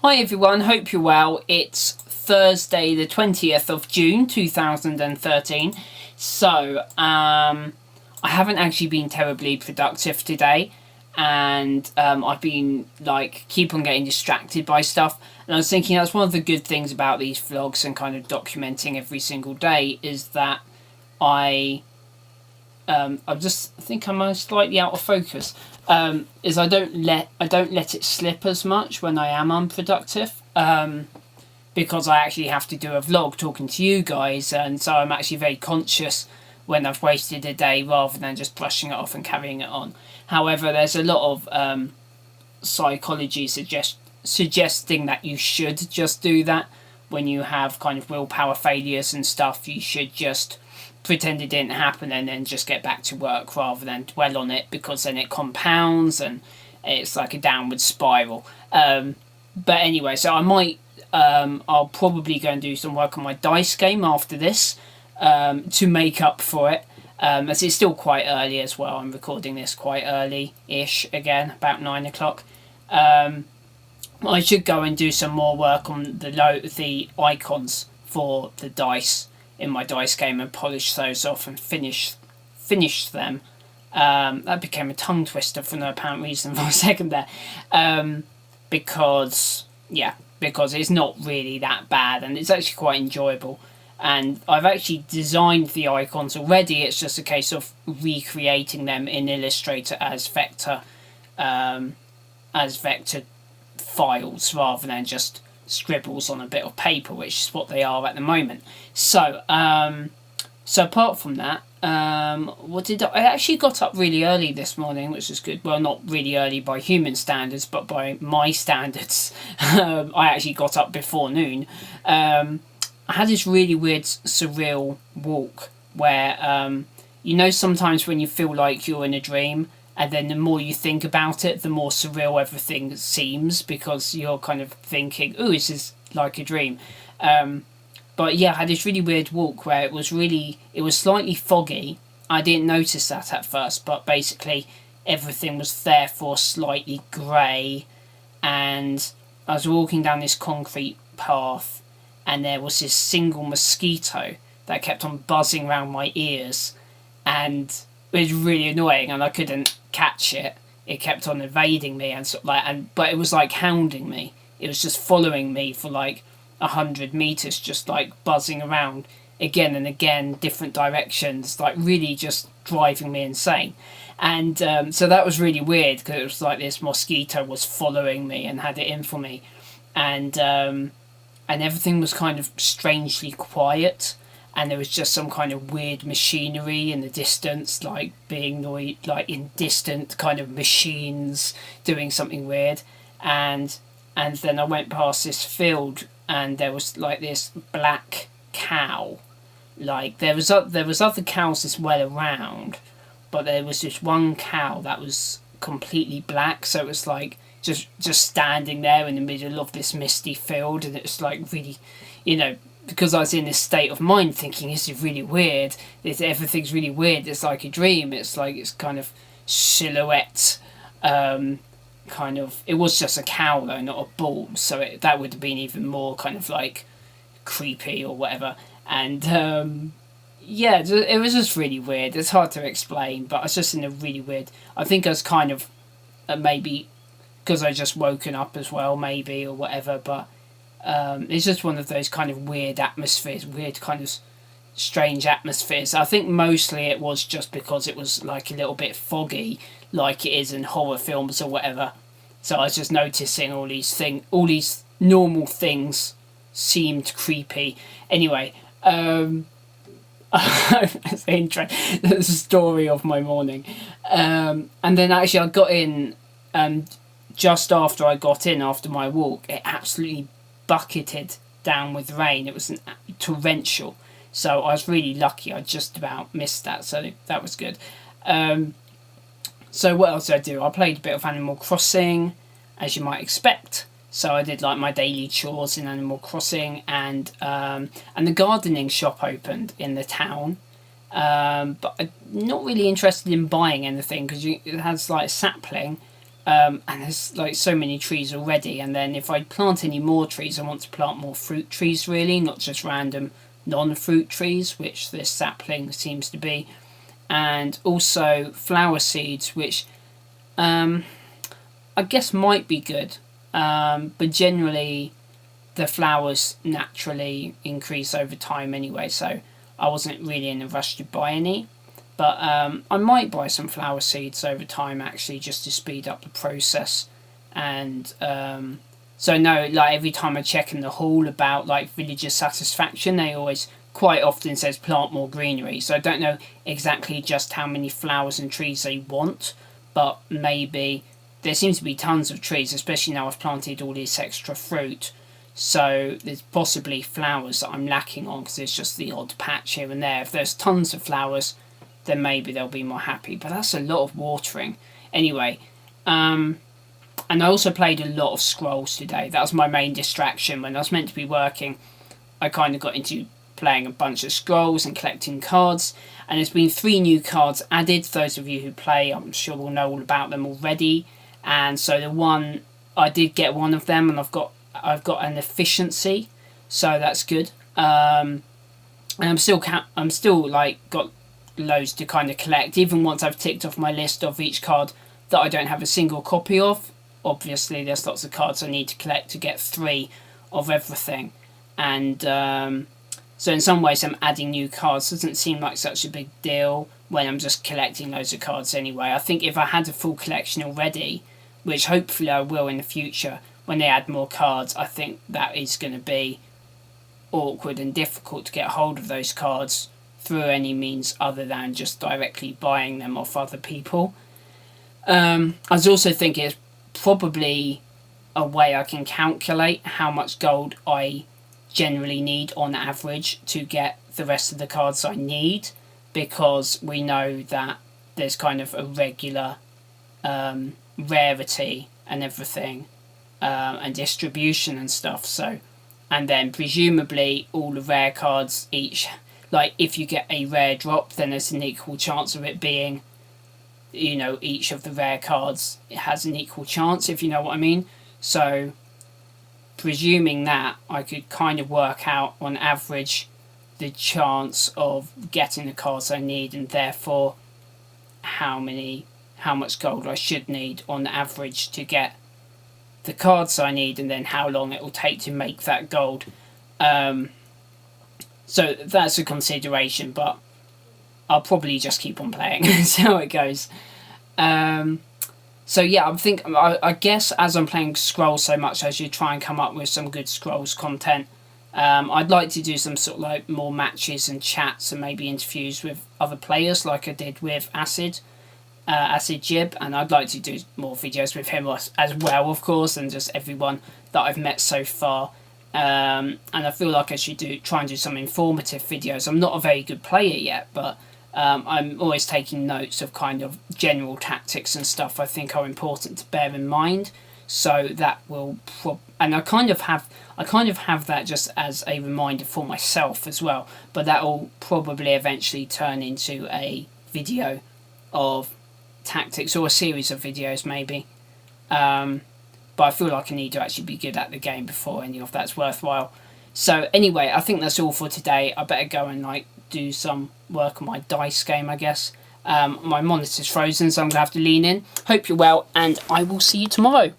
Hi everyone, hope you're well. It's Thursday the 20th of June 2013. So, I haven't actually been terribly productive today, and I've been keep on getting distracted by stuff. And I was thinking that's one of the good things about these vlogs and kind of documenting every single day is that I just think I'm slightly out of focus. Is I don't let it slip as much when I am unproductive, because I actually have to do a vlog talking to you guys, and so I'm actually very conscious when I've wasted a day rather than just brushing it off and carrying it on. However, there's a lot of psychology suggesting that you should just do that when you have kind of willpower failures and stuff. You should just pretend it didn't happen and then just get back to work rather than dwell on it, because then it compounds and it's like a downward spiral. But anyway, so I might I'll probably go and do some work on my dice game after this to make up for it, as it's still quite early as well. I'm recording this quite early-ish, again about 9 o'clock. I should go and do some more work on the icons for the dice in my dice game and polish those off and finish them. That became a tongue twister for no apparent reason for a second there, because it's not really that bad and it's actually quite enjoyable. And I've actually designed the icons already. It's just a case of recreating them in Illustrator as vector files rather than just scribbles on a bit of paper, which is what they are at the moment. So apart from that, I actually got up really early this morning, which is good. Well, not really early by human standards, but by my standards, I actually got up before noon. I had this really weird, surreal walk where, sometimes when you feel like you're in a dream, and then the more you think about it, the more surreal everything seems, because you're kind of thinking, "Ooh, this is like a dream." But yeah, I had this really weird walk where it was slightly foggy. I didn't notice that at first, but basically everything was therefore slightly grey. And I was walking down this concrete path, and there was this single mosquito that kept on buzzing around my ears, and it was really annoying, and I couldn't catch it. It kept on evading me but it was like hounding me. It was just following me for 100 meters, just buzzing around again and again, different directions, really just driving me insane. And so that was really weird, because it was like this mosquito was following me and had it in for me, and everything was kind of strangely quiet. And there was just some kind of weird machinery in the distance, being in distant kind of machines doing something weird. And then I went past this field, and there was this black cow. There was other cows as well around, but there was this one cow that was completely black. So it was just standing there in the middle of this misty field, and it was really, because I was in this state of mind thinking, this is really weird, everything's really weird, it's like a dream, it's kind of silhouette, it was just a cow though, not a bull, so that would have been even more kind of creepy or whatever. And it was just really weird. It's hard to explain, but I was just in a really weird, I think I was kind of maybe because I just woken up as well, maybe, or whatever, but it's just one of those kind of weird atmospheres, weird kind of strange atmospheres. I think mostly it was just because it was a little bit foggy, like it is in horror films or whatever. So I was just noticing all these normal things seemed creepy. Anyway, that's the story of my morning. And then actually I got in, just after I got in after my walk, it absolutely bucketed down with rain. It was torrential, so I was really lucky. I just about missed that, so that was good. So what else did I do? I played a bit of Animal Crossing, as you might expect. So I did my daily chores in Animal Crossing, and the gardening shop opened in the town. But I'm not really interested in buying anything, because it has a sapling. And there's like so many trees already, and then if I plant any more trees, I want to plant more fruit trees really, not just random non-fruit trees, which this sapling seems to be, and also flower seeds, which I guess might be good, but generally the flowers naturally increase over time anyway, so I wasn't really in a rush to buy any. But I might buy some flower seeds over time actually, just to speed up the process. And so no, like every time I check in the hall about like villager satisfaction, they always quite often says plant more greenery. So I don't know exactly just how many flowers and trees they want, but maybe there seems to be tons of trees, especially now I've planted all this extra fruit. So there's possibly flowers that I'm lacking on, because there's just the odd patch here and there. If there's tons of flowers, then maybe they'll be more happy. But that's a lot of watering. Anyway, and I also played a lot of scrolls today. That was my main distraction. When I was meant to be working, I kind of got into playing a bunch of scrolls and collecting cards. And there's been 3 new cards added. Those of you who play, I'm sure will know all about them already. And so the one, I did get one of them, and I've got an efficiency, so that's good. And I'm still like got loads to kind of collect, even once I've ticked off my list of each card that I don't have a single copy of. Obviously there's lots of cards I need to collect to get 3 of everything, and so in some ways I'm adding new cards. Doesn't seem like such a big deal when I'm just collecting loads of cards anyway. I think if I had a full collection already, which hopefully I will in the future when they add more cards, I think that is going to be awkward and difficult to get hold of those cards through any means other than just directly buying them off other people. I was also thinking it's probably a way I can calculate how much gold I generally need on average to get the rest of the cards I need, because we know that there's kind of a regular rarity and everything, and distribution and stuff. So, and then presumably all the rare cards each, like if you get a rare drop, then there's an equal chance of it being, you know, each of the rare cards has an equal chance, if you know what I mean. So presuming that, I could kind of work out on average the chance of getting the cards I need, and therefore how much gold I should need on average to get the cards I need, and then how long it will take to make that gold. So that's a consideration, but I'll probably just keep on playing and see how it goes. So yeah, I guess as I'm playing Scrolls so much, I should try and come up with some good Scrolls content. I'd like to do some sort of like more matches and chats and maybe interviews with other players like I did with Acid Jib, and I'd like to do more videos with him as well, of course, and just everyone that I've met so far. And I feel like I should try and do some informative videos. I'm not a very good player yet, but I'm always taking notes of kind of general tactics and stuff I think are important to bear in mind. So that will and I kind of have that just as a reminder for myself as well. But that will probably eventually turn into a video of tactics, or a series of videos maybe. But I feel like I need to actually be good at the game before any of that's worthwhile. So anyway, I think that's all for today. I better go and like do some work on my dice game, I guess. My monitor's frozen, so I'm going to have to lean in. Hope you're well, and I will see you tomorrow.